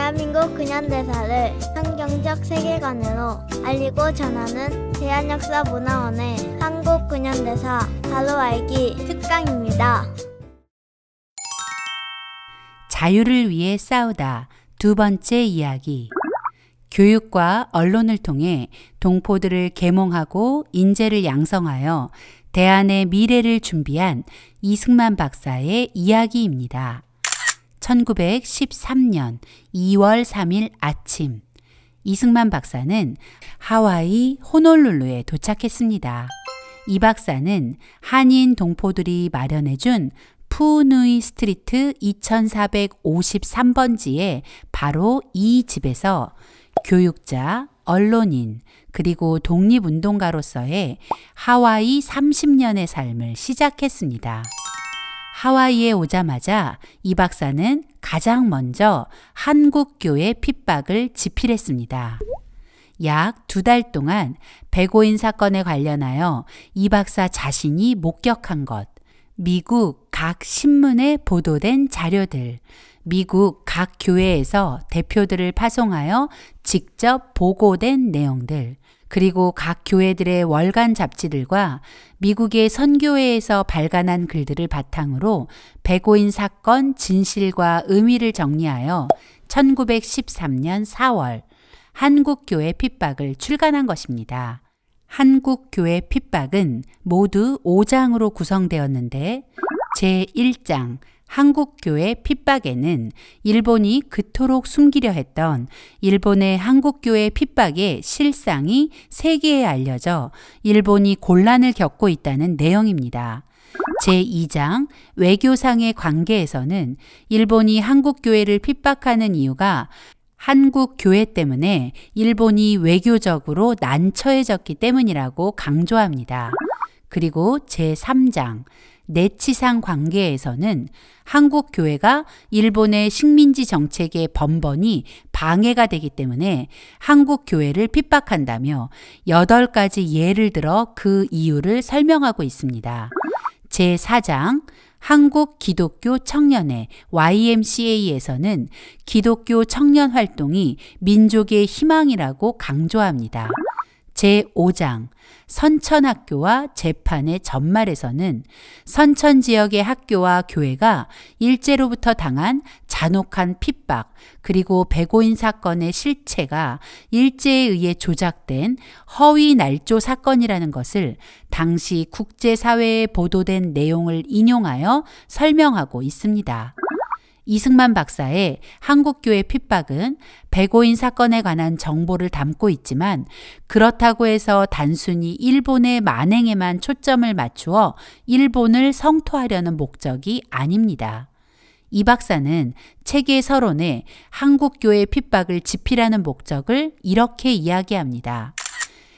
대한민국 근현대사를 성경적 세계관으로 알리고 전하는 대한역사문화원의 한국 근현대사 바로 알기 특강입니다. 자유를 위해 싸우다 두 번째 이야기. 교육과 언론을 통해 동포들을 계몽하고 인재를 양성하여 대한의 미래를 준비한 이승만 박사의 이야기입니다. 1913년 2월 3일 아침, 이승만 박사는 하와이 호놀룰루에 도착했습니다. 이 박사는 한인 동포들이 마련해준 푸누이 스트리트 2453번지에 바로 이 집에서 교육자, 언론인, 그리고 독립운동가로서의 하와이 30년의 삶을 시작했습니다. 하와이에 오자마자 이 박사는 가장 먼저 한국교회 핍박을 지필했습니다. 약 2달 동안 백오인 사건에 관련하여 이 박사 자신이 목격한 것, 미국 각 신문에 보도된 자료들, 미국 각 교회에서 대표들을 파송하여 직접 보고된 내용들, 그리고 각 교회들의 월간 잡지들과 미국의 선교회에서 발간한 글들을 바탕으로 백오인 사건 진실과 의미를 정리하여 1913년 4월 한국교회 핍박을 출간한 것입니다. 한국교회 핍박은 모두 5장으로 구성되었는데 제1장 한국교회 핍박에는 일본이 그토록 숨기려 했던 일본의 한국교회 핍박의 실상이 세계에 알려져 일본이 곤란을 겪고 있다는 내용입니다. 제2장 외교상의 관계에서는 일본이 한국교회를 핍박하는 이유가 한국교회 때문에 일본이 외교적으로 난처해졌기 때문이라고 강조합니다. 그리고 제3장 내치상 관계에서는 한국교회가 일본의 식민지 정책의 번번이 방해가 되기 때문에 한국교회를 핍박한다며 8가지 예를 들어 그 이유를 설명하고 있습니다. 제4장 한국 기독교 청년회 YMCA에서는 기독교 청년 활동이 민족의 희망이라고 강조합니다. 제5장 선천학교와 재판의 전말에서는 선천 지역의 학교와 교회가 일제로부터 당한 잔혹한 핍박, 그리고 백오인 사건의 실체가 일제에 의해 조작된 허위 날조 사건이라는 것을 당시 국제사회에 보도된 내용을 인용하여 설명하고 있습니다. 이승만 박사의 한국교회 핍박은 백오인 사건에 관한 정보를 담고 있지만 그렇다고 해서 단순히 일본의 만행에만 초점을 맞추어 일본을 성토하려는 목적이 아닙니다. 이 박사는 책의 서론에 한국교회 핍박을 지필하는 목적을 이렇게 이야기합니다.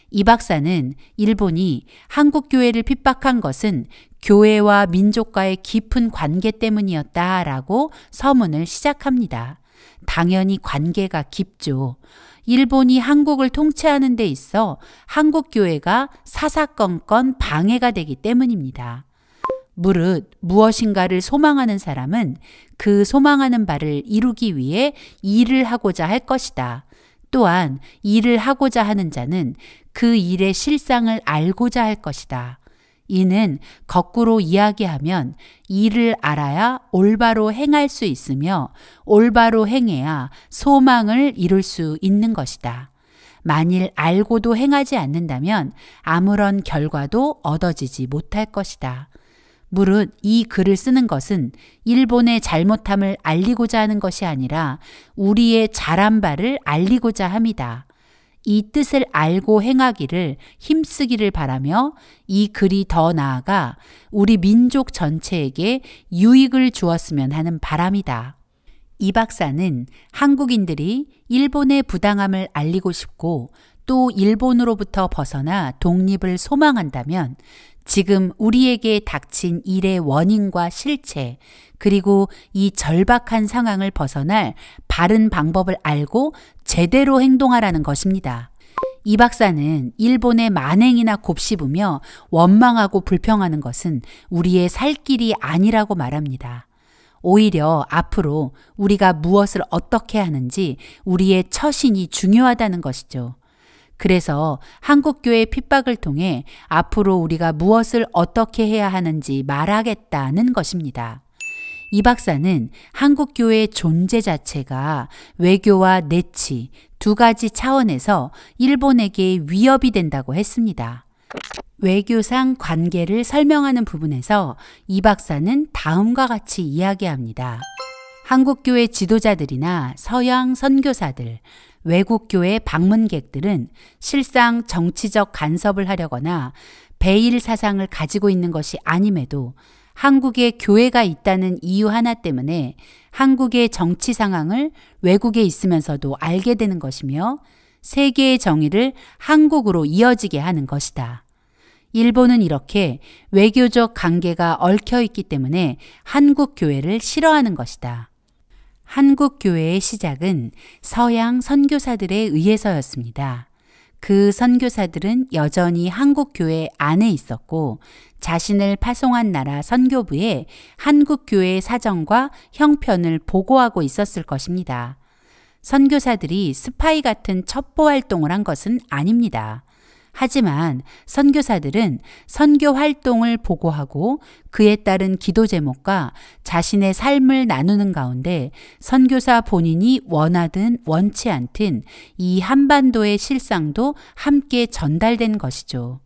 이 박사는 일본이 한국교회를 핍박한 것은 교회와 민족과의 깊은 관계 때문이었다라고 서문을 시작합니다. 당연히 관계가 깊죠. 일본이 한국을 통치하는 데 있어 한국교회가 사사건건 방해가 되기 때문입니다. 무릇 무엇인가를 소망하는 사람은 그 소망하는 바를 이루기 위해 일을 하고자 할 것이다. 또한 일을 하고자 하는 자는 그 일의 실상을 알고자 할 것이다. 이는 거꾸로 이야기하면 일을 알아야 올바로 행할 수 있으며 올바로 행해야 소망을 이룰 수 있는 것이다. 만일 알고도 행하지 않는다면 아무런 결과도 얻어지지 못할 것이다. 무릇 이 글을 쓰는 것은 일본의 잘못함을 알리고자 하는 것이 아니라 우리의 잘한 바를 알리고자 함이다. 이 뜻을 알고 행하기를 힘쓰기를 바라며 이 글이 더 나아가 우리 민족 전체에게 유익을 주었으면 하는 바람이다. 이 박사는 한국인들이 일본의 부당함을 알리고 싶고 또 일본으로부터 벗어나 독립을 소망한다면 지금 우리에게 닥친 일의 원인과 실체, 그리고 이 절박한 상황을 벗어날 바른 방법을 알고 제대로 행동하라는 것입니다. 이 박사는 일본의 만행이나 곱씹으며 원망하고 불평하는 것은 우리의 살 길이 아니라고 말합니다. 오히려 앞으로 우리가 무엇을 어떻게 하는지 우리의 처신이 중요하다는 것이죠. 그래서 한국교회 핍박을 통해 앞으로 우리가 무엇을 어떻게 해야 하는지 말하겠다는 것입니다. 이 박사는 한국교회의 존재 자체가 외교와 내치 두 가지 차원에서 일본에게 위협이 된다고 했습니다. 외교상 관계를 설명하는 부분에서 이 박사는 다음과 같이 이야기합니다. 한국교회 지도자들이나 서양 선교사들, 외국교회 방문객들은 실상 정치적 간섭을 하려거나 배일 사상을 가지고 있는 것이 아님에도 한국에 교회가 있다는 이유 하나 때문에 한국의 정치 상황을 외국에 있으면서도 알게 되는 것이며 세계의 정의를 한국으로 이어지게 하는 것이다. 일본은 이렇게 외교적 관계가 얽혀 있기 때문에 한국 교회를 싫어하는 것이다. 한국 교회의 시작은 서양 선교사들에 의해서였습니다. 그 선교사들은 여전히 한국 교회 안에 있었고 자신을 파송한 나라 선교부에 한국 교회의 사정과 형편을 보고하고 있었을 것입니다. 선교사들이 스파이 같은 첩보 활동을 한 것은 아닙니다. 하지만 선교사들은 선교 활동을 보고하고 그에 따른 기도 제목과 자신의 삶을 나누는 가운데 선교사 본인이 원하든 원치 않든 이 한반도의 실상도 함께 전달된 것이죠.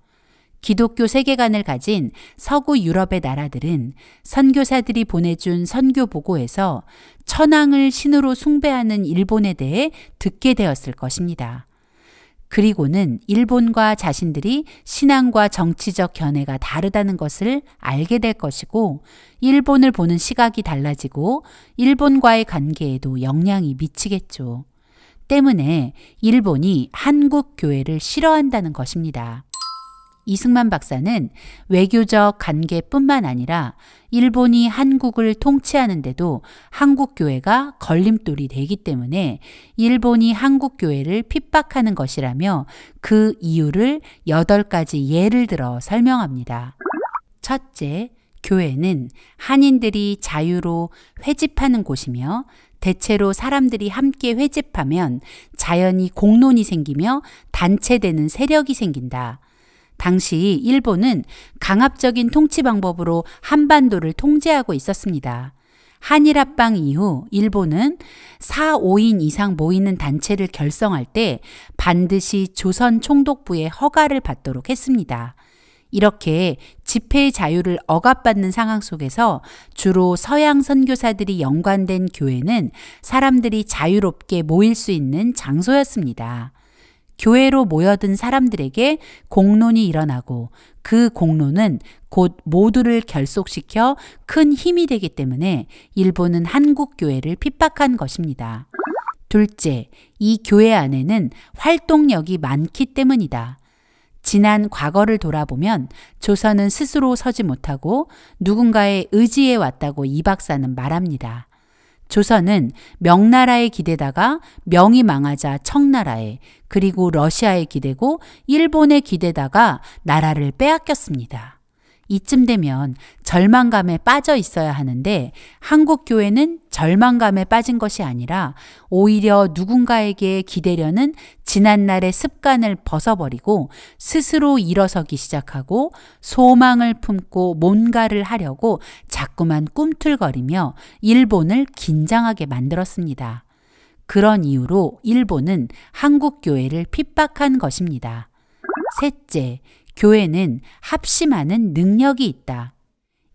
기독교 세계관을 가진 서구 유럽의 나라들은 선교사들이 보내준 선교 보고에서 천황을 신으로 숭배하는 일본에 대해 듣게 되었을 것입니다. 그리고는 일본과 자신들이 신앙과 정치적 견해가 다르다는 것을 알게 될 것이고 일본을 보는 시각이 달라지고 일본과의 관계에도 영향이 미치겠죠. 때문에 일본이 한국 교회를 싫어한다는 것입니다. 이승만 박사는 외교적 관계뿐만 아니라 일본이 한국을 통치하는데도 한국 교회가 걸림돌이 되기 때문에 일본이 한국 교회를 핍박하는 것이라며 그 이유를 8가지 예를 들어 설명합니다. 첫째, 교회는 한인들이 자유로 회집하는 곳이며 대체로 사람들이 함께 회집하면 자연히 공론이 생기며 단체되는 세력이 생긴다. 당시 일본은 강압적인 통치 방법으로 한반도를 통제하고 있었습니다. 한일합방 이후 일본은 4, 5인 이상 모이는 단체를 결성할 때 반드시 조선 총독부의 허가를 받도록 했습니다. 이렇게 집회의 자유를 억압받는 상황 속에서 주로 서양 선교사들이 연관된 교회는 사람들이 자유롭게 모일 수 있는 장소였습니다. 교회로 모여든 사람들에게 공론이 일어나고 그 공론은 곧 모두를 결속시켜 큰 힘이 되기 때문에 일본은 한국 교회를 핍박한 것입니다. 둘째, 이 교회 안에는 활동력이 많기 때문이다. 지난 과거를 돌아보면 조선은 스스로 서지 못하고 누군가에 의지해 왔다고 이 박사는 말합니다. 조선은 명나라에 기대다가 명이 망하자 청나라에 그리고 러시아에 기대고 일본에 기대다가 나라를 빼앗겼습니다. 이쯤 되면 절망감에 빠져 있어야 하는데 한국 교회는 절망감에 빠진 것이 아니라 오히려 누군가에게 기대려는 지난날의 습관을 벗어버리고 스스로 일어서기 시작하고 소망을 품고 뭔가를 하려고 자꾸만 꿈틀거리며 일본을 긴장하게 만들었습니다. 그런 이유로 일본은 한국 교회를 핍박한 것입니다. 셋째, 교회는 합심하는 능력이 있다.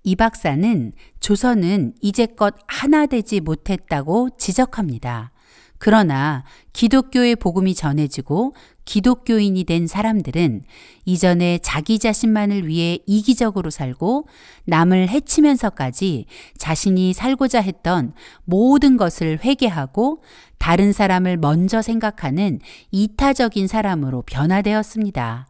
이 박사는 조선은 이제껏 하나 되지 못했다고 지적합니다. 그러나 기독교의 복음이 전해지고 기독교인이 된 사람들은 이전에 자기 자신만을 위해 이기적으로 살고 남을 해치면서까지 자신이 살고자 했던 모든 것을 회개하고 다른 사람을 먼저 생각하는 이타적인 사람으로 변화되었습니다.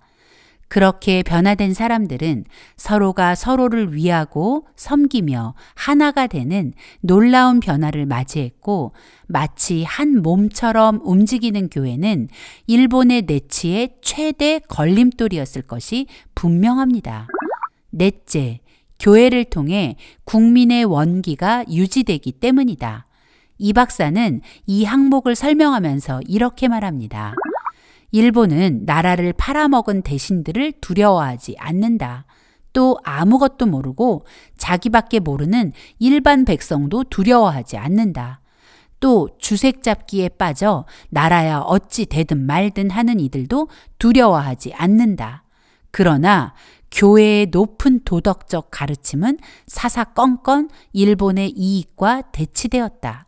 그렇게 변화된 사람들은 서로가 서로를 위하고 섬기며 하나가 되는 놀라운 변화를 맞이했고 마치 한 몸처럼 움직이는 교회는 일본의 내치의 최대 걸림돌이었을 것이 분명합니다. 넷째, 교회를 통해 국민의 원기가 유지되기 때문이다. 이 박사는 이 항목을 설명하면서 이렇게 말합니다. 일본은 나라를 팔아먹은 대신들을 두려워하지 않는다. 또 아무것도 모르고 자기밖에 모르는 일반 백성도 두려워하지 않는다. 또 주색 잡기에 빠져 나라야 어찌 되든 말든 하는 이들도 두려워하지 않는다. 그러나 교회의 높은 도덕적 가르침은 사사건건 일본의 이익과 대치되었다.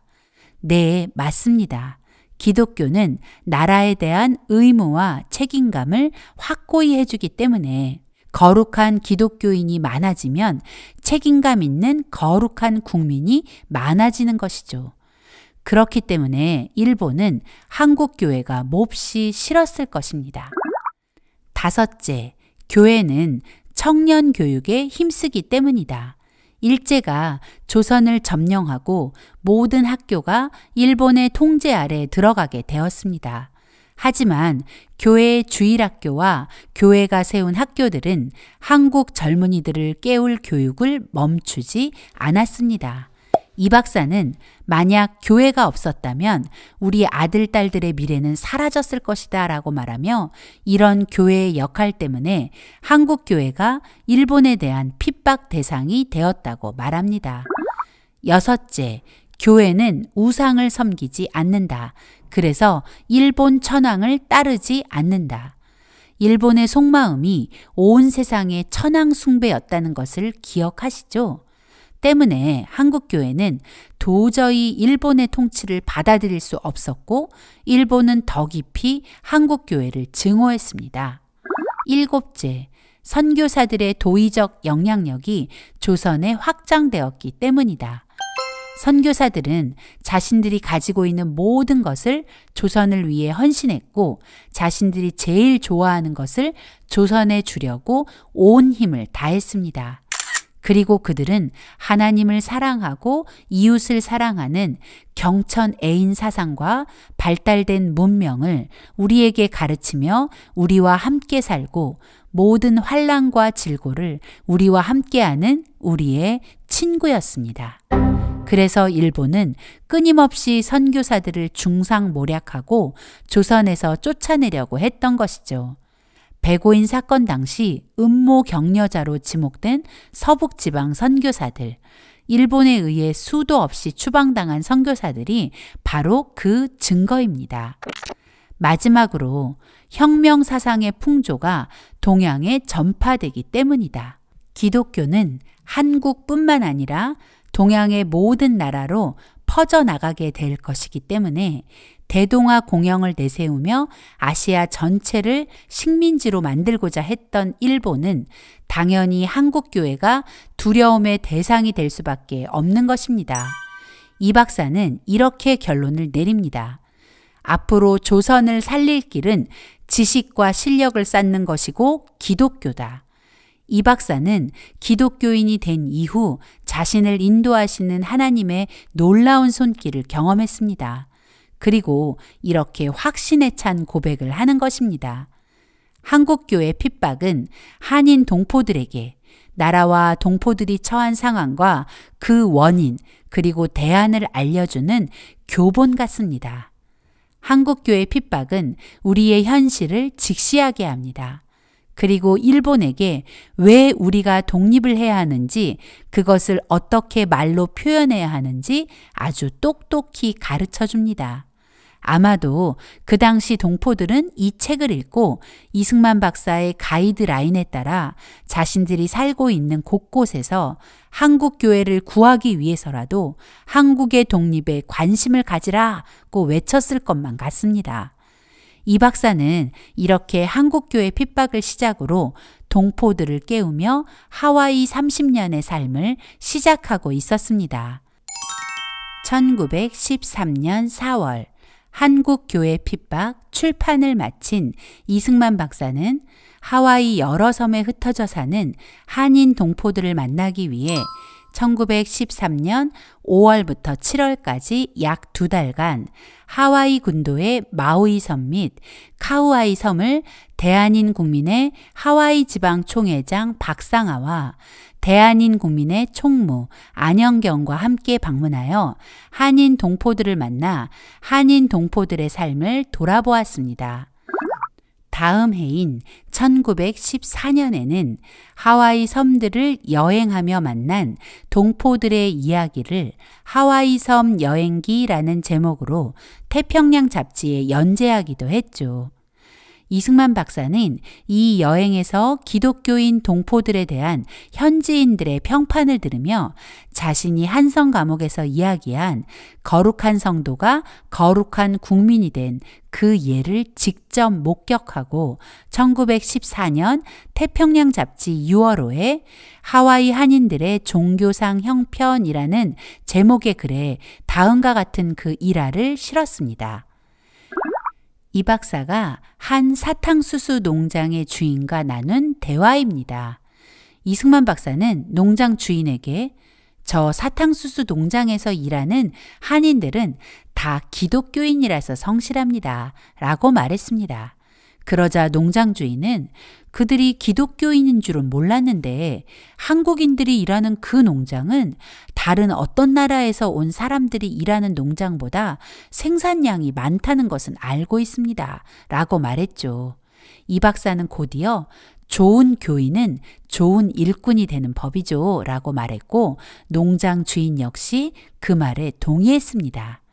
네, 맞습니다. 기독교는 나라에 대한 의무와 책임감을 확고히 해주기 때문에 거룩한 기독교인이 많아지면 책임감 있는 거룩한 국민이 많아지는 것이죠. 그렇기 때문에 일본은 한국 교회가 몹시 싫었을 것입니다. 다섯째, 교회는 청년 교육에 힘쓰기 때문이다. 일제가 조선을 점령하고 모든 학교가 일본의 통제 아래 들어가게 되었습니다. 하지만 교회의 주일학교와 교회가 세운 학교들은 한국 젊은이들을 깨울 교육을 멈추지 않았습니다. 이 박사는 만약 교회가 없었다면 우리 아들, 딸들의 미래는 사라졌을 것이다 라고 말하며 이런 교회의 역할 때문에 한국 교회가 일본에 대한 핍박 대상이 되었다고 말합니다. 여섯째, 교회는 우상을 섬기지 않는다. 그래서 일본 천황을 따르지 않는다. 일본의 속마음이 온 세상의 천황 숭배였다는 것을 기억하시죠? 때문에 한국교회는 도저히 일본의 통치를 받아들일 수 없었고 일본은 더 깊이 한국교회를 증오했습니다. 일곱째, 선교사들의 도의적 영향력이 조선에 확장되었기 때문이다. 선교사들은 자신들이 가지고 있는 모든 것을 조선을 위해 헌신했고 자신들이 제일 좋아하는 것을 조선에 주려고 온 힘을 다했습니다. 그리고 그들은 하나님을 사랑하고 이웃을 사랑하는 경천 애인 사상과 발달된 문명을 우리에게 가르치며 우리와 함께 살고 모든 환난과 질고를 우리와 함께하는 우리의 친구였습니다. 그래서 일본은 끊임없이 선교사들을 중상모략하고 조선에서 쫓아내려고 했던 것이죠. 백오인 사건 당시 음모 격려자로 지목된 서북지방 선교사들, 일본에 의해 수도 없이 추방당한 선교사들이 바로 그 증거입니다. 마지막으로 혁명 사상의 풍조가 동양에 전파되기 때문이다. 기독교는 한국뿐만 아니라 동양의 모든 나라로 퍼져나가게 될 것이기 때문에 대동아 공영을 내세우며 아시아 전체를 식민지로 만들고자 했던 일본은 당연히 한국교회가 두려움의 대상이 될 수밖에 없는 것입니다. 이 박사는 이렇게 결론을 내립니다. 앞으로 조선을 살릴 길은 지식과 실력을 쌓는 것이고 기독교다. 이 박사는 기독교인이 된 이후 자신을 인도하시는 하나님의 놀라운 손길을 경험했습니다. 그리고 이렇게 확신에 찬 고백을 하는 것입니다. 한국교회 핍박은 한인 동포들에게 나라와 동포들이 처한 상황과 그 원인 그리고 대안을 알려주는 교본 같습니다. 한국교회 핍박은 우리의 현실을 직시하게 합니다. 그리고 일본에게 왜 우리가 독립을 해야 하는지 그것을 어떻게 말로 표현해야 하는지 아주 똑똑히 가르쳐 줍니다. 아마도 그 당시 동포들은 이 책을 읽고 이승만 박사의 가이드라인에 따라 자신들이 살고 있는 곳곳에서 한국 교회를 구하기 위해서라도 한국의 독립에 관심을 가지라고 외쳤을 것만 같습니다. 이 박사는 이렇게 한국교회 핍박을 시작으로 동포들을 깨우며 하와이 30년의 삶을 시작하고 있었습니다. 1913년 4월 한국교회 핍박 출판을 마친 이승만 박사는 하와이 여러 섬에 흩어져 사는 한인 동포들을 만나기 위해 1913년 5월부터 7월까지 약 2달간 하와이 군도의 마우이 섬 및 카우아이 섬을 대한인 국민의 하와이 지방 총회장 박상아와 대한인 국민의 총무 안영경과 함께 방문하여 한인 동포들을 만나 한인 동포들의 삶을 돌아보았습니다. 다음 해인 1914년에는 하와이 섬들을 여행하며 만난 동포들의 이야기를 하와이 섬 여행기라는 제목으로 태평양 잡지에 연재하기도 했죠. 이승만 박사는 이 여행에서 기독교인 동포들에 대한 현지인들의 평판을 들으며 자신이 한성 감옥에서 이야기한 거룩한 성도가 거룩한 국민이 된 그 예를 직접 목격하고 1914년 태평양 잡지 6월호에 하와이 한인들의 종교상 형편이라는 제목의 글에 다음과 같은 그 일화를 실었습니다. 이 박사가 한 사탕수수 농장의 주인과 나눈 대화입니다. 이승만 박사는 농장 주인에게 저 사탕수수 농장에서 일하는 한인들은 다 기독교인이라서 성실합니다. 라고 말했습니다. 그러자 농장 주인은 그들이 기독교인인 줄은 몰랐는데 한국인들이 일하는 그 농장은 다른 어떤 나라에서 온 사람들이 일하는 농장보다 생산량이 많다는 것은 알고 있습니다. 라고 말했죠. 이 박사는 곧이어 좋은 교인은 좋은 일꾼이 되는 법이죠. 라고 말했고 농장 주인 역시 그 말에 동의했습니다.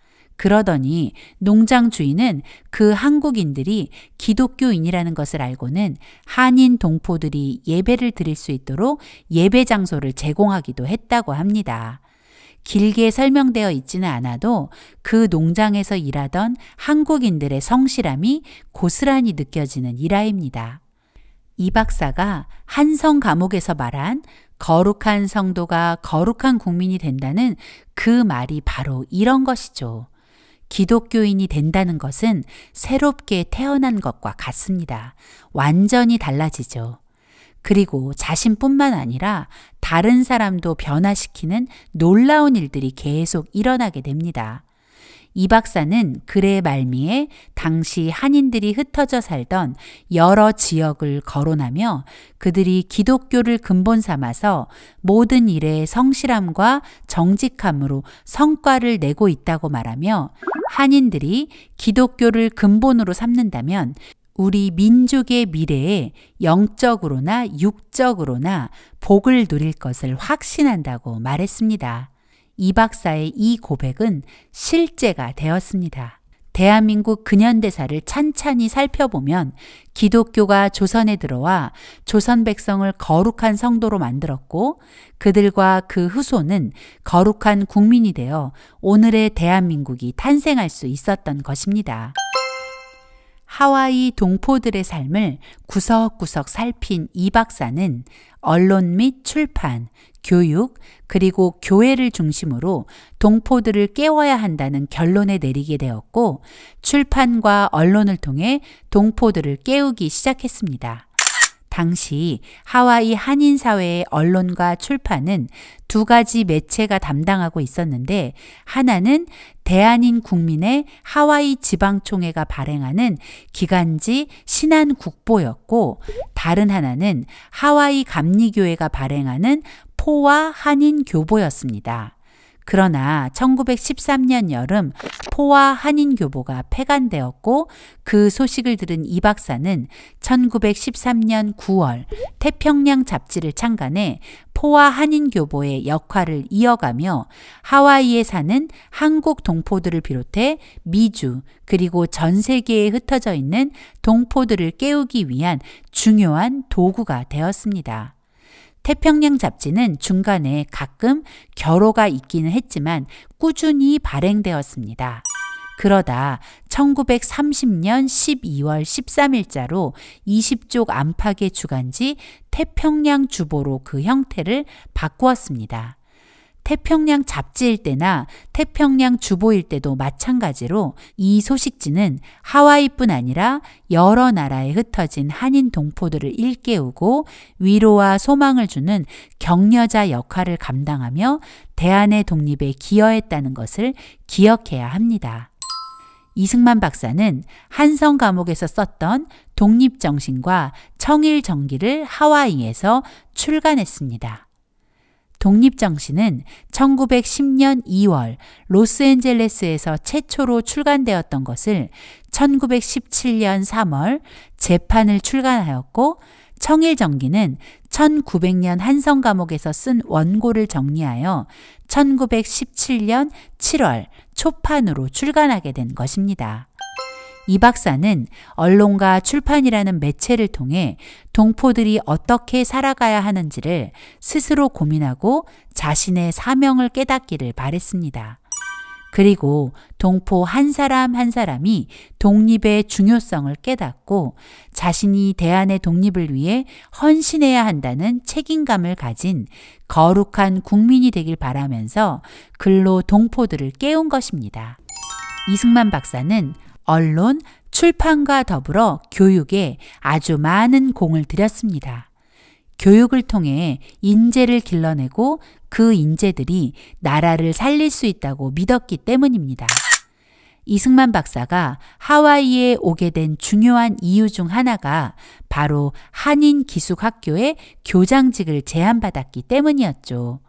그러더니 농장 주인은 그 한국인들이 기독교인이라는 것을 알고는 한인 동포들이 예배를 드릴 수 있도록 예배 장소를 제공하기도 했다고 합니다. 길게 설명되어 있지는 않아도 그 농장에서 일하던 한국인들의 성실함이 고스란히 느껴지는 일화입니다. 이 박사가 한성 감옥에서 말한 거룩한 성도가 거룩한 국민이 된다는 그 말이 바로 이런 것이죠. 기독교인이 된다는 것은 새롭게 태어난 것과 같습니다. 완전히 달라지죠. 그리고 자신뿐만 아니라 다른 사람도 변화시키는 놀라운 일들이 계속 일어나게 됩니다. 이 박사는 글의 말미에 당시 한인들이 흩어져 살던 여러 지역을 거론하며 그들이 기독교를 근본 삼아서 모든 일에 성실함과 정직함으로 성과를 내고 있다고 말하며 한인들이 기독교를 근본으로 삼는다면 우리 민족의 미래에 영적으로나 육적으로나 복을 누릴 것을 확신한다고 말했습니다. 이 박사의 이 고백은 실제가 되었습니다. 대한민국 근현대사를 찬찬히 살펴보면 기독교가 조선에 들어와 조선 백성을 거룩한 성도로 만들었고 그들과 그 후손은 거룩한 국민이 되어 오늘의 대한민국이 탄생할 수 있었던 것입니다. 하와이 동포들의 삶을 구석구석 살핀 이 박사는 언론 및 출판, 교육, 그리고 교회를 중심으로 동포들을 깨워야 한다는 결론에 내리게 되었고 출판과 언론을 통해 동포들을 깨우기 시작했습니다. 당시 하와이 한인사회의 언론과 출판은 두 가지 매체가 담당하고 있었는데 하나는 대한인 국민의 하와이 지방총회가 발행하는 기간지 신한국보였고 다른 하나는 하와이 감리교회가 발행하는 포와 한인교보였습니다. 그러나 1913년 여름 포와 한인교보가 폐간되었고 그 소식을 들은 이 박사는 1913년 9월 태평양 잡지를 창간해 포와 한인교보의 역할을 이어가며 하와이에 사는 한국 동포들을 비롯해 미주 그리고 전 세계에 흩어져 있는 동포들을 깨우기 위한 중요한 도구가 되었습니다. 태평양 잡지는 중간에 가끔 결호가 있기는 했지만 꾸준히 발행되었습니다. 그러다 1930년 12월 13일자로 20쪽 안팎의 주간지 태평양 주보로 그 형태를 바꾸었습니다. 태평양 잡지일 때나 태평양 주보일 때도 마찬가지로 이 소식지는 하와이뿐 아니라 여러 나라에 흩어진 한인 동포들을 일깨우고 위로와 소망을 주는 격려자 역할을 감당하며 대한의 독립에 기여했다는 것을 기억해야 합니다. 이승만 박사는 한성 감옥에서 썼던 독립정신과 청일정기를 하와이에서 출간했습니다. 독립정신은 1910년 2월 로스앤젤레스에서 최초로 출간되었던 것을 1917년 3월 재판을 출간하였고, 청일정기는 1900년 한성 감옥에서 쓴 원고를 정리하여 1917년 7월 초판으로 출간하게 된 것입니다. 이 박사는 언론과 출판이라는 매체를 통해 동포들이 어떻게 살아가야 하는지를 스스로 고민하고 자신의 사명을 깨닫기를 바랬습니다. 그리고 동포 한 사람 한 사람이 독립의 중요성을 깨닫고 자신이 대한의 독립을 위해 헌신해야 한다는 책임감을 가진 거룩한 국민이 되길 바라면서 글로 동포들을 깨운 것입니다. 이승만 박사는 언론, 출판과 더불어 교육에 아주 많은 공을 들였습니다. 교육을 통해 인재를 길러내고 그 인재들이 나라를 살릴 수 있다고 믿었기 때문입니다. 이승만 박사가 하와이에 오게 된 중요한 이유 중 하나가 바로 한인기숙학교의 교장직을 제안받았기 때문이었죠.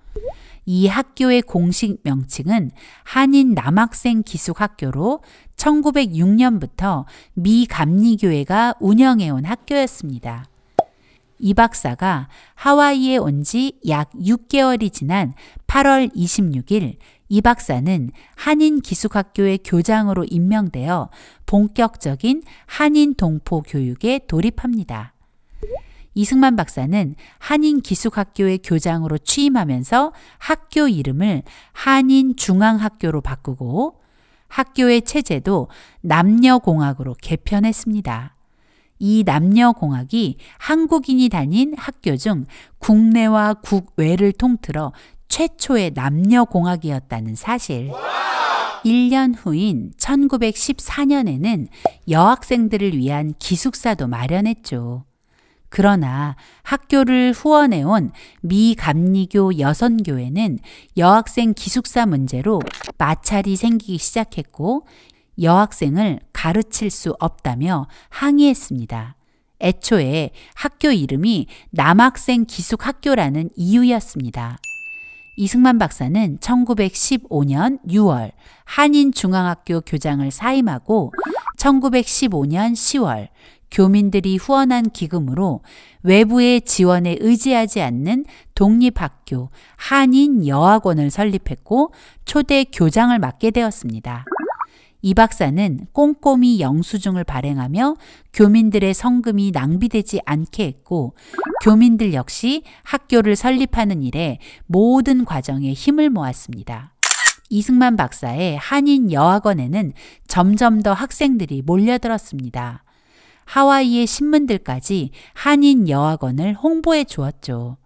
이 학교의 공식 명칭은 한인 남학생 기숙학교로 1906년부터 미 감리교회가 운영해온 학교였습니다. 이 박사가 하와이에 온 지 약 6개월이 지난 8월 26일 이 박사는 한인 기숙학교의 교장으로 임명되어 본격적인 한인 동포 교육에 돌입합니다. 이승만 박사는 한인 기숙학교의 교장으로 취임하면서 학교 이름을 한인중앙학교로 바꾸고 학교의 체제도 남녀공학으로 개편했습니다. 이 남녀공학이 한국인이 다닌 학교 중 국내와 국외를 통틀어 최초의 남녀공학이었다는 사실. 1년 후인 1914년에는 여학생들을 위한 기숙사도 마련했죠. 그러나 학교를 후원해온 미 감리교 여선교회는 여학생 기숙사 문제로 마찰이 생기기 시작했고 여학생을 가르칠 수 없다며 항의했습니다. 애초에 학교 이름이 남학생 기숙학교라는 이유였습니다. 이승만 박사는 1915년 6월 한인중앙학교 교장을 사임하고 1915년 10월 교민들이 후원한 기금으로 외부의 지원에 의지하지 않는 독립학교 한인여학원을 설립했고 초대 교장을 맡게 되었습니다. 이 박사는 꼼꼼히 영수증을 발행하며 교민들의 성금이 낭비되지 않게 했고 교민들 역시 학교를 설립하는 일에 모든 과정에 힘을 모았습니다. 이승만 박사의 한인여학원에는 점점 더 학생들이 몰려들었습니다. 하와이의 신문들까지 한인여학원을 홍보해 주었죠.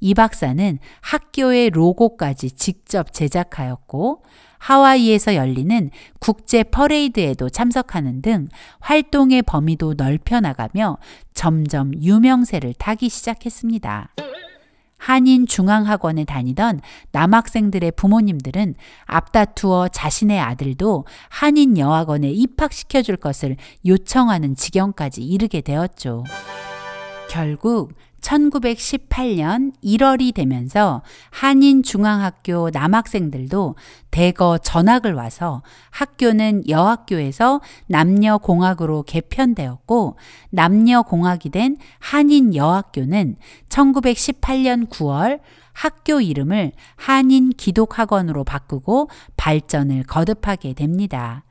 이 박사는 학교의 로고까지 직접 제작하였고 하와이에서 열리는 국제 퍼레이드에도 참석하는 등 활동의 범위도 넓혀나가며 점점 유명세를 타기 시작했습니다. 한인중앙학원에 다니던 남학생들의 부모님들은 앞다투어 자신의 아들도 한인여학원에 입학시켜줄 것을 요청하는 지경까지 이르게 되었죠. 결국 1918년 1월이 되면서 한인중앙학교 남학생들도 대거 전학을 와서 학교는 여학교에서 남녀공학으로 개편되었고 남녀공학이 된 한인여학교는 1918년 9월 학교 이름을 한인기독학원으로 바꾸고 발전을 거듭하게 됩니다.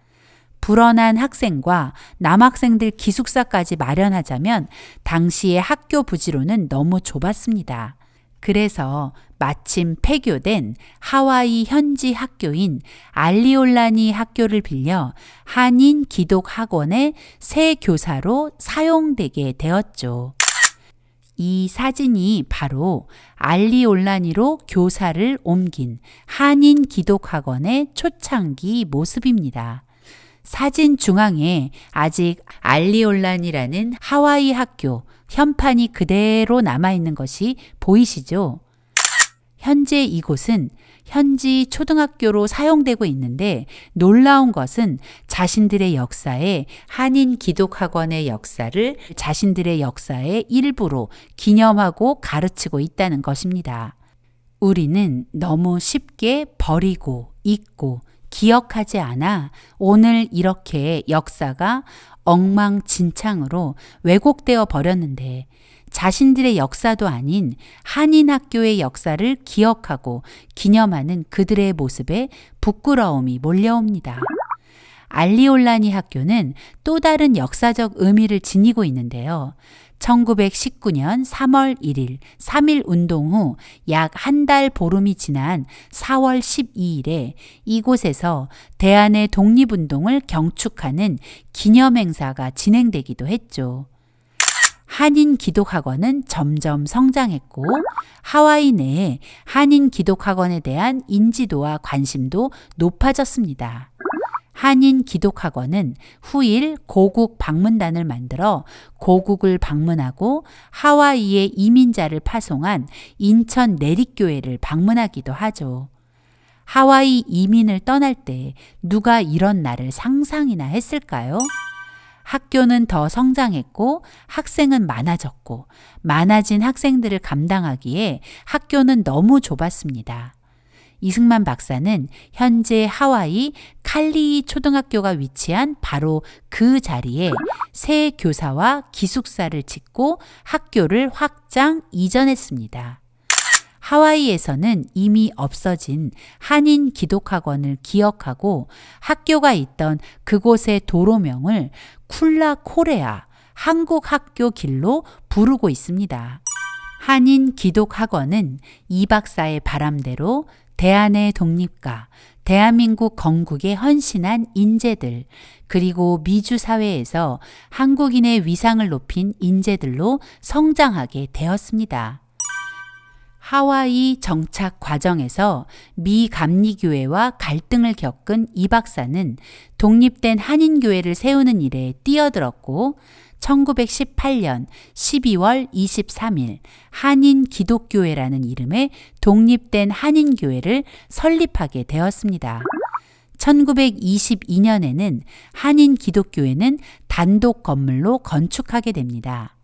불어난 학생과 남학생들 기숙사까지 마련하자면 당시의 학교 부지로는 너무 좁았습니다. 그래서 마침 폐교된 하와이 현지 학교인 알리올라니 학교를 빌려 한인 기독학원의 새 교사로 사용되게 되었죠. 이 사진이 바로 알리올라니로 교사를 옮긴 한인 기독학원의 초창기 모습입니다. 사진 중앙에 아직 알리올란이라는 하와이 학교 현판이 그대로 남아있는 것이 보이시죠? 현재 이곳은 현지 초등학교로 사용되고 있는데 놀라운 것은 자신들의 역사에 한인 기독학원의 역사를 자신들의 역사의 일부로 기념하고 가르치고 있다는 것입니다. 우리는 너무 쉽게 버리고 잊고 기억하지 않아 오늘 이렇게 역사가 엉망진창으로 왜곡되어 버렸는데 자신들의 역사도 아닌 한인 학교의 역사를 기억하고 기념하는 그들의 모습에 부끄러움이 몰려옵니다. 알리올라니 학교는 또 다른 역사적 의미를 지니고 있는데요. 1919년 3월 1일 3.1 운동 후 약 한 달 보름이 지난 4월 12일에 이곳에서 대한의 독립운동을 경축하는 기념행사가 진행되기도 했죠. 한인 기독학원은 점점 성장했고 하와이 내에 한인 기독학원에 대한 인지도와 관심도 높아졌습니다. 한인 기독학원은 후일 고국 방문단을 만들어 고국을 방문하고 하와이에 이민자를 파송한 인천 내립교회를 방문하기도 하죠. 하와이 이민을 떠날 때 누가 이런 날을 상상이나 했을까요? 학교는 더 성장했고 학생은 많아졌고 많아진 학생들을 감당하기에 학교는 너무 좁았습니다. 이승만 박사는 현재 하와이 칼리이 초등학교가 위치한 바로 그 자리에 새 교사와 기숙사를 짓고 학교를 확장 이전했습니다. 하와이에서는 이미 없어진 한인 기독학원을 기억하고 학교가 있던 그곳의 도로명을 쿨라코레아 한국학교 길로 부르고 있습니다. 한인 기독학원은 이 박사의 바람대로 대한의 독립과 대한민국 건국에 헌신한 인재들, 그리고 미주 사회에서 한국인의 위상을 높인 인재들로 성장하게 되었습니다. 하와이 정착 과정에서 미 감리교회와 갈등을 겪은 이 박사는 독립된 한인교회를 세우는 일에 뛰어들었고 1918년 12월 23일 한인 기독교회라는 이름의 독립된 한인교회를 설립하게 되었습니다. 1922년에는 한인 기독교회는 단독 건물로 건축하게 됩니다.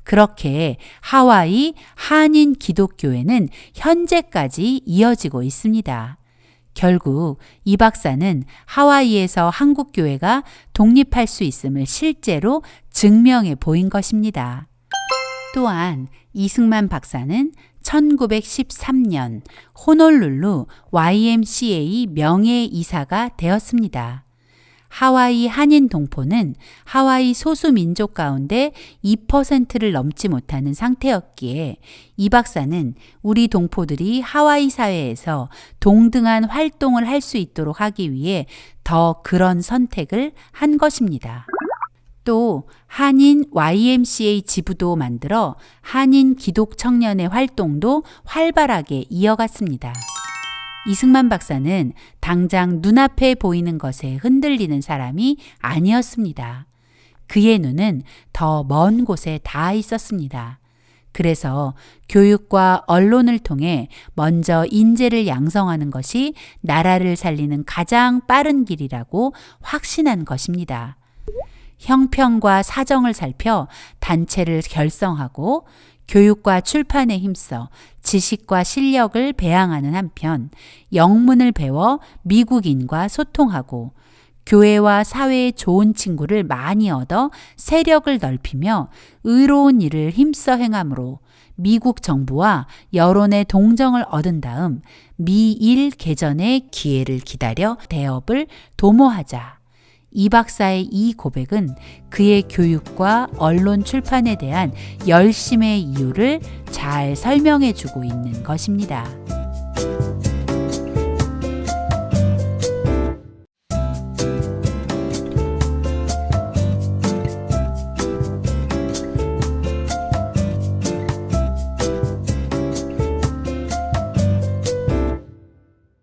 그렇게 하와이 한인 기독교회는 현재까지 이어지고 있습니다. 결국 이 박사는 하와이에서 한국교회가 독립할 수 있음을 실제로 증명해 보인 것입니다. 또한 이승만 박사는 1913년 호놀룰루 YMCA 명예이사가 되었습니다. 하와이 한인 동포는 하와이 소수민족 가운데 2%를 넘지 못하는 상태였기에 이 박사는 우리 동포들이 하와이 사회에서 동등한 활동을 할 수 있도록 하기 위해 더 그런 선택을 한 것입니다. 또 한인 YMCA 지부도 만들어 한인 기독 청년의 활동도 활발하게 이어갔습니다. 이승만 박사는 당장 눈앞에 보이는 것에 흔들리는 사람이 아니었습니다. 그의 눈은 더 먼 곳에 닿아 있었습니다. 그래서 교육과 언론을 통해 먼저 인재를 양성하는 것이 나라를 살리는 가장 빠른 길이라고 확신한 것입니다. 형편과 사정을 살펴 단체를 결성하고 교육과 출판에 힘써 지식과 실력을 배양하는 한편 영문을 배워 미국인과 소통하고 교회와 사회의 좋은 친구를 많이 얻어 세력을 넓히며 의로운 일을 힘써 행함으로 미국 정부와 여론의 동정을 얻은 다음 미일 개전의 기회를 기다려 대업을 도모하자. 이 박사의 이 고백은 그의 교육과 언론 출판에 대한 열심의 이유를 잘 설명해 주고 있는 것입니다.